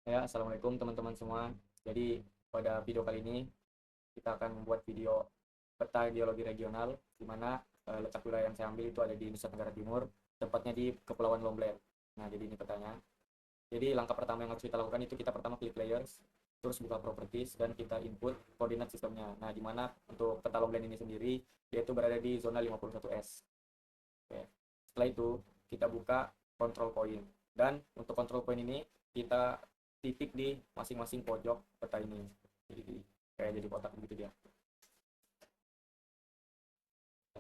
Ya, assalamualaikum teman-teman semua. Jadi pada video kali ini kita akan membuat video peta geologi regional, di mana letak wilayah yang saya ambil itu ada di Nusa Tenggara Timur, tepatnya di Kepulauan Lombok. Nah, jadi ini petanya. Jadi langkah pertama yang harus kita lakukan itu kita pertama klik layers, terus buka properties dan kita input koordinat sistemnya. Nah, di mana untuk peta Lombok ini sendiri dia itu berada di zona 51S. Oke. Setelah itu kita buka control point, dan untuk control point ini kita titik di masing-masing pojok peta ini. Jadi kayak jadi kotak begitu dia.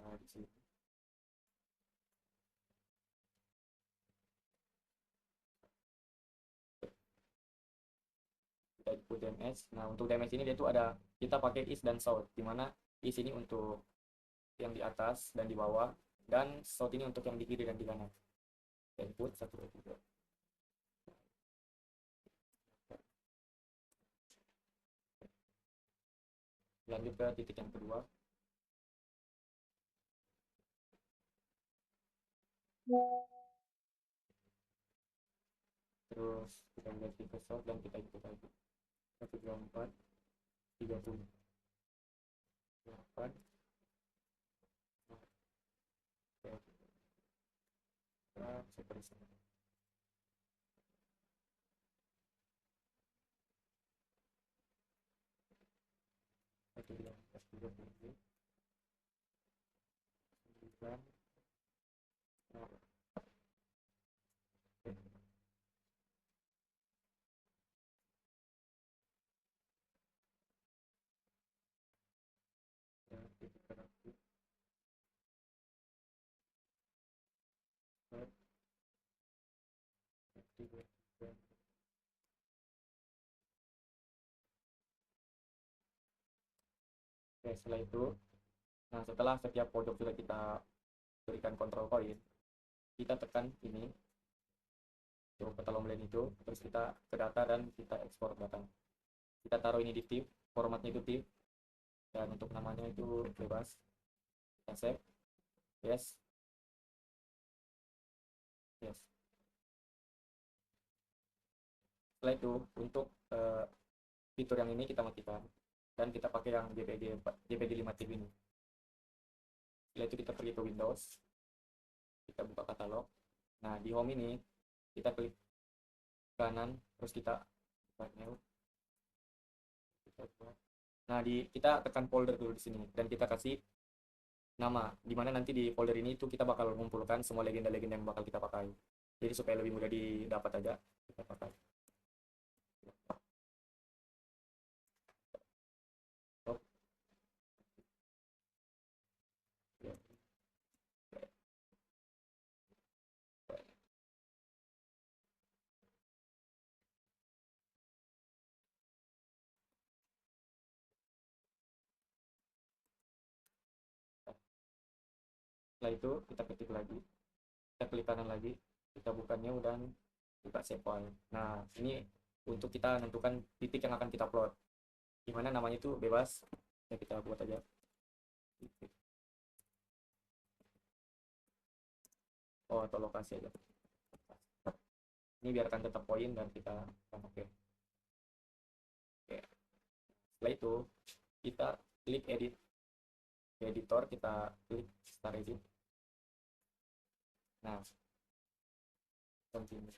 Nah, di sini kita input DMS. Nah, untuk DMS ini dia tuh ada, kita pakai east dan south, di mana east ini untuk yang di atas dan di bawah, dan south ini untuk yang di kiri dan di kanan. Input satu dua tiga. Lanjut ke titik yang kedua. Terus kita ganti ke south dan kita input lagi 124 38. Seperti itu dia, S30 9. Nah, ya, titik terakhir, tiga, tiga. Oke, setelah itu, nah setelah setiap pojok sudah kita berikan control point, kita tekan ini untuk peta lomlen itu, terus kita ke data dan kita ekspor data. Kita taruh ini di TIFF, formatnya itu TIFF, dan untuk namanya itu bebas. Kita save, yes, yes. Setelah itu, untuk fitur yang ini kita matikan, dan kita pakai yang JPG 5 TIFF ini. Setelah itu kita pergi ke Windows, kita buka katalog. Nah, di home ini kita klik kanan, terus kita buka new. Nah, kita tekan folder dulu di sini dan kita kasih nama, di mana nanti di folder ini itu kita bakal mengumpulkan semua legenda-legenda yang bakal kita pakai. Jadi supaya lebih mudah didapat aja, kita pakai. Oh, ya. Setelah itu kita ketik lagi, kita klik kanan lagi, kita buka new dan buka save file. Nah, ini untuk kita menentukan titik yang akan kita plot. Gimana namanya itu bebas, ya kita buat aja. Oh, atau lokasi aja. Ini biarkan tetap poin dan kita oke. Okay. Oke. Setelah itu kita klik edit di editor, kita klik start edit. Nah, continue.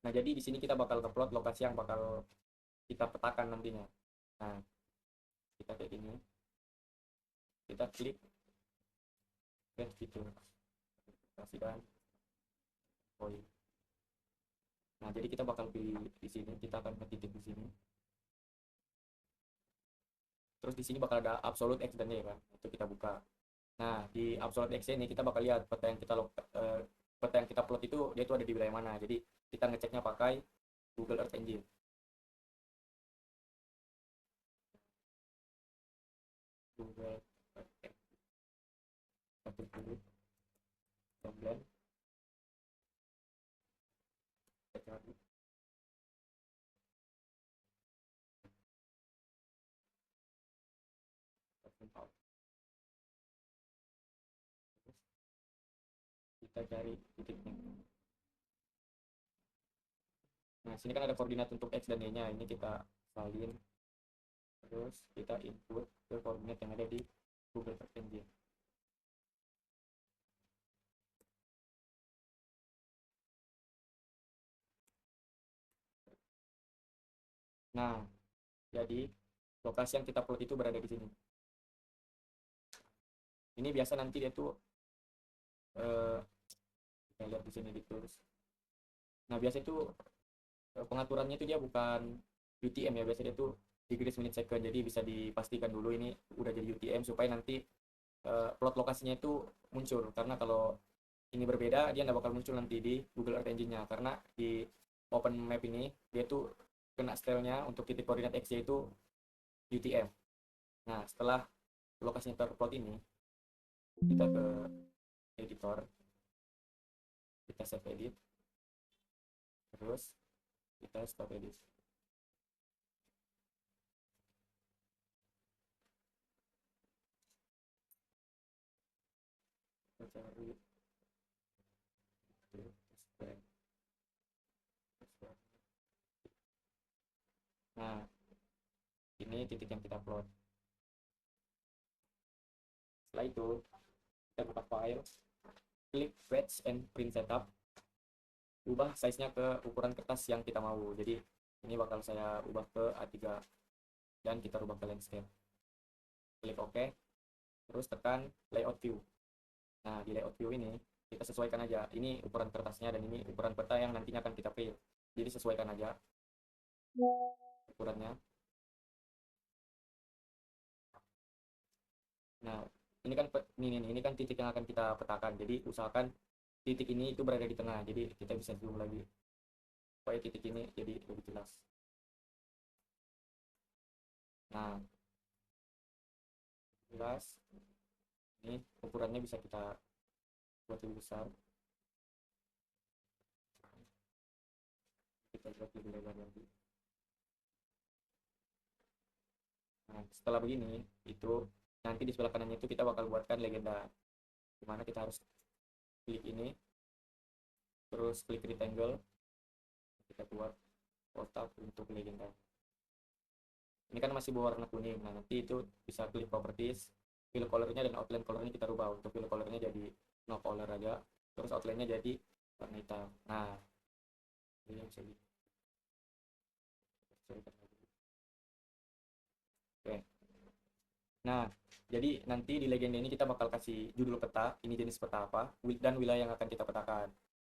Nah, jadi di sini kita bakal upload lokasi yang bakal kita petakan nantinya. Nah, kita kayak gini, kita klik get fitur, kasihkan poin. Nah, jadi kita bakal pilih di sini, kita akan ke titik di sini. Terus di sini bakal ada absolute x dan y kan, itu kita buka. Nah, di absolute x ini kita bakal lihat peta yang kita plot itu dia itu ada di wilayah mana. Jadi kita ngeceknya pakai Google Earth Engine. Google Earth Engine. Ketik dulu, kemudian kita cari kita cari titiknya. Nah, sini kan ada koordinat untuk X dan Y-nya. Ini kita salin. Terus kita input ke koordinat yang ada di Google Earth Engine. Nah, jadi lokasi yang kita plot itu berada di sini. Ini biasa nanti dia tuh kita lihat di sini ditulis. Nah, biasa itu pengaturannya itu dia bukan UTM ya, biasanya itu degrees menit second. Jadi bisa dipastikan dulu ini udah jadi UTM supaya nanti plot lokasinya itu muncul. Karena kalau ini berbeda, dia nggak bakal muncul nanti di Google Earth Engine-nya. Karena di Open Map ini dia tuh kena stylenya untuk titik koordinat X yaitu UTM. Nah, setelah lokasinya terplot ini, kita ke editor, kita save edit, terus kita stop edit. Kita cari nah, ini titik yang kita plot. Setelah itu kita buka file, klik fetch and print setup, ubah size-nya ke ukuran kertas yang kita mau. Jadi ini bakal saya ubah ke A3 dan kita ubah ke landscape. Klik OK, terus tekan layout view. Nah, di layout view ini kita sesuaikan aja ini ukuran kertasnya dan ini ukuran peta yang nantinya akan kita print. Jadi sesuaikan aja ukurannya. Nah, ini kan titik yang akan kita petakan. Jadi usahakan titik ini itu berada di tengah. Jadi kita bisa zoom lagi supaya titik ini jadi lebih jelas. Nah, jelas. Ini ukurannya bisa kita buat lebih besar. Kita buat lebih lebar lagi. Nah, setelah begini, itu nanti di sebelah kanannya itu kita bakal buatkan legenda. Dimana kita harus klik ini, terus klik rectangle, kita buat kotak untuk legenda. Ini kan masih berwarna kuning. Nah, nanti itu bisa klik properties, fill colornya dan outline colornya kita rubah. Untuk fill colornya jadi no color aja, terus outline-nya jadi warna hitam. Nah, ini bisa di oke. Nah, jadi nanti di legenda ini kita bakal kasih judul peta, ini jenis peta apa, dan wilayah yang akan kita petakan.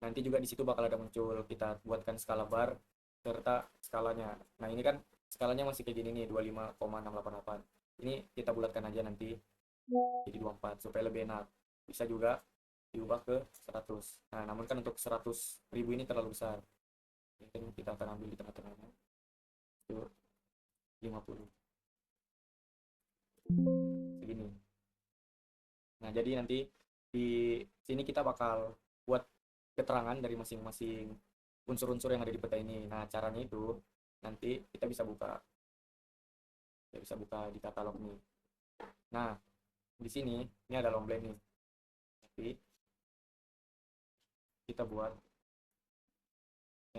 Nanti juga di situ bakal ada muncul, kita buatkan skala bar serta skalanya. Nah, ini kan skalanya masih kayak gini nih, 25,688. Ini kita bulatkan aja nanti jadi 24 supaya lebih enak. Bisa juga diubah ke 100. Nah, namun kan untuk 100.000 ini terlalu besar. Mungkin kita akan ambil di tengah-tengahnya. Itu 50. Segini. Nah, jadi nanti di sini kita bakal buat keterangan dari masing-masing unsur-unsur yang ada di peta ini. Nah, caranya itu nanti kita bisa buka di katalog nih. Nah, di sini ini ada long blend nih. Tapi kita buat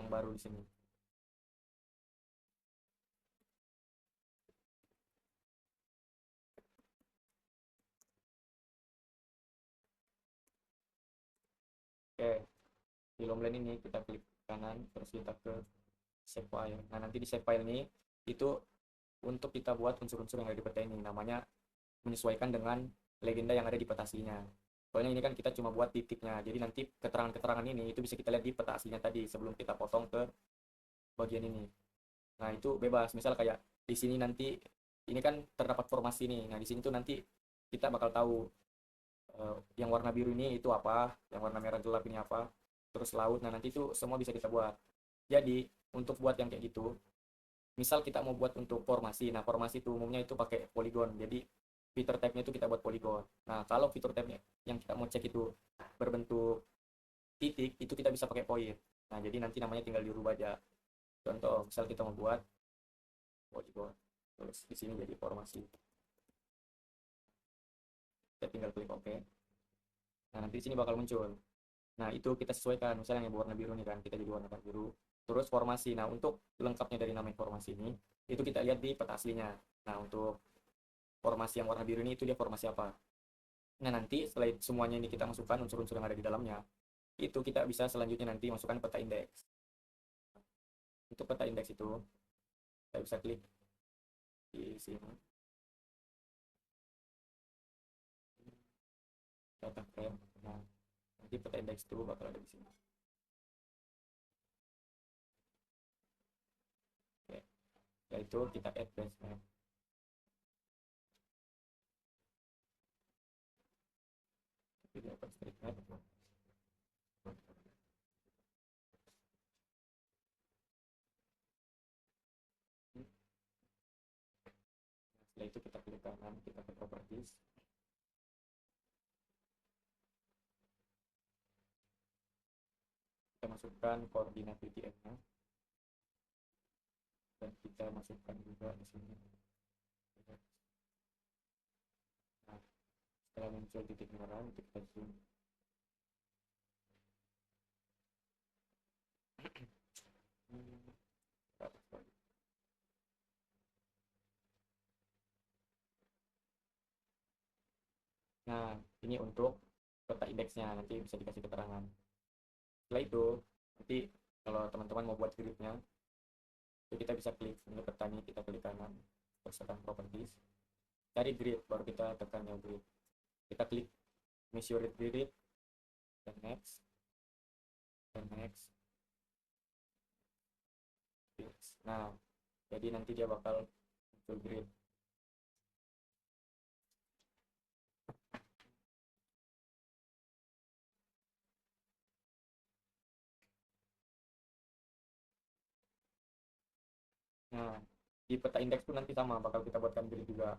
yang baru di sini. Oke, di long blend ini kita klik kanan terus kita ke save file. Nah, nanti di save file ini itu untuk kita buat unsur-unsur yang ada di peta ini, namanya menyesuaikan dengan legenda yang ada di peta aslinya. Soalnya ini kan kita cuma buat titiknya, jadi nanti keterangan-keterangan ini itu bisa kita lihat di peta aslinya tadi sebelum kita potong ke bagian ini. Nah, itu bebas. Misal kayak di sini nanti ini kan terdapat formasi nih. Nah, di sini tuh nanti kita bakal tahu yang warna biru ini itu apa, yang warna merah gelap ini apa, terus laut. Nah, nanti itu semua bisa kita buat. Jadi, untuk buat yang kayak gitu, misal kita mau buat untuk formasi. Nah, formasi itu umumnya itu pakai polygon. Jadi, fitur type-nya itu kita buat polygon. Nah, kalau fitur type-nya yang kita mau cek itu berbentuk titik, itu kita bisa pakai point. Nah, jadi nanti namanya tinggal dirubah aja. Contoh, misal kita mau buat polygon, terus di sini jadi formasi. Kita tinggal klik OK. Nah, nanti di sini bakal muncul. Nah, itu kita sesuaikan. Misalnya yang warna biru nih kan, kita jadi warna biru. terus formasi. Nah, untuk lengkapnya dari nama informasi ini, itu kita lihat di peta aslinya. Nah, untuk formasi yang warna biru ini itu dia formasi apa. Nah, nanti setelah semuanya ini kita masukkan unsur-unsur yang ada di dalamnya, itu kita bisa selanjutnya nanti masukkan peta indeks. Untuk peta indeks itu, kita bisa klik di sini, data frame. Nah, nanti peta indeks itu bakal ada di sini. Oke, yaitu kita add base map. Jadi OpenStreetMap. Setelah itu kita klik kanan, kita ke properties. Kita masukkan koordinat VPN-nya dan kita masukkan juga di sini. Nah, setelah muncul titik merah, itu kita zoom. Nah, ini untuk peta indeksnya, nanti bisa dikasih keterangan. Setelah itu, nanti kalau teman-teman mau buat gridnya, itu kita bisa klik untuk peta ini, kita klik kanan, tekan properties, cari grid, baru kita tekan new grid. Kita klik measure grid, dan next, dan next. Nah, jadi nanti dia bakal muncul grid. Nah, di peta indeks pun nanti sama, bakal kita buatkan grid juga.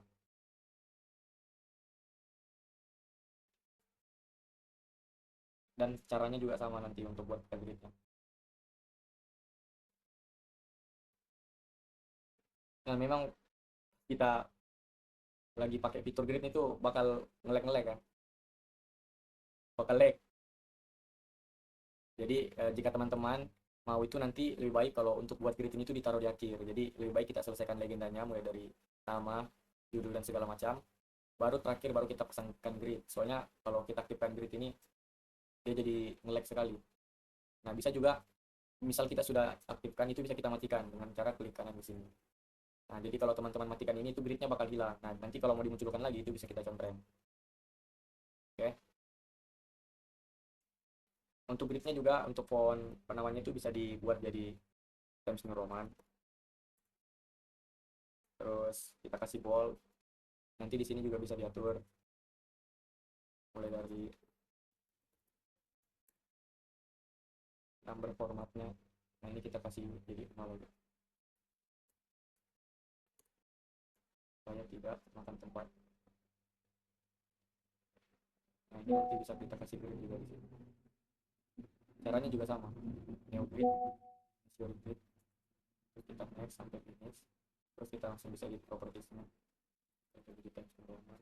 Dan caranya juga sama nanti untuk buat gridnya. Nah, memang kita lagi pakai fitur grid itu bakal ngelek-ngelek kan, bakal lag. Jadi jika teman-teman mau itu nanti lebih baik kalau untuk buat grid ini tuh ditaruh di akhir. Jadi lebih baik kita selesaikan legendanya mulai dari nama, judul dan segala macam. Baru terakhir baru kita pasangkan grid. Soalnya kalau kita aktifkan grid ini dia jadi nge-lag sekali. Nah, bisa juga misal kita sudah aktifkan itu bisa kita matikan dengan cara klik kanan di sini. Nah, jadi kalau teman-teman matikan ini itu gridnya bakal hilang. Nah, nanti kalau mau dimunculkan lagi itu bisa kita control. Oke. Untuk gridnya juga untuk font penamanya itu bisa dibuat jadi Times New Roman. Terus kita kasih bold. Nanti di sini juga bisa diatur mulai dari number formatnya. Nah, ini kita kasih jadi 0 supaya tidak makan tempat. Nah, ini nanti bisa kita kasih grid juga di sini. Caranya juga sama. New grid, show grid, terus kita next sampai finish. Terus kita langsung bisa di propertiesnya. Kita jadi text roman.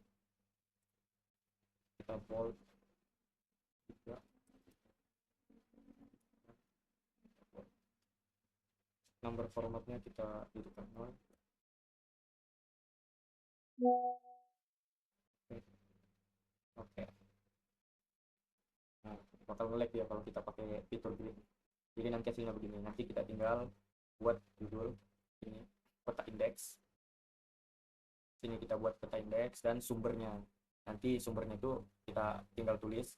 Kita bold juga. Number formatnya kita hidupkan 0. Oke. Nah, bakal nge-lag ya kalau kita pakai fitur grid. Jadi nanti hasilnya begini. Nanti kita tinggal buat judul ini peta indeks. Sini kita buat peta indeks dan sumbernya. Nanti sumbernya itu kita tinggal tulis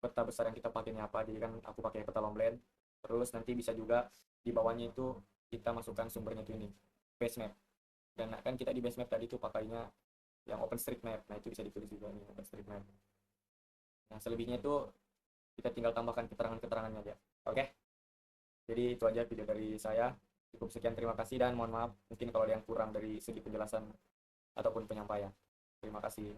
peta besar yang kita pakai apa. Jadi kan aku pakai peta Longland. Terus nanti bisa juga di bawahnya itu kita masukkan sumbernya itu ini base map. Dan kan kita di base map tadi itu pakainya yang OpenStreetMap. Nah, itu bisa ditulis juga nih OpenStreetMap. Nah, selebihnya itu kita tinggal tambahkan keterangan-keterangannya aja. Oke. Jadi itu aja video dari saya. Cukup sekian, terima kasih dan mohon maaf mungkin kalau ada yang kurang dari segi penjelasan ataupun penyampaian. Terima kasih.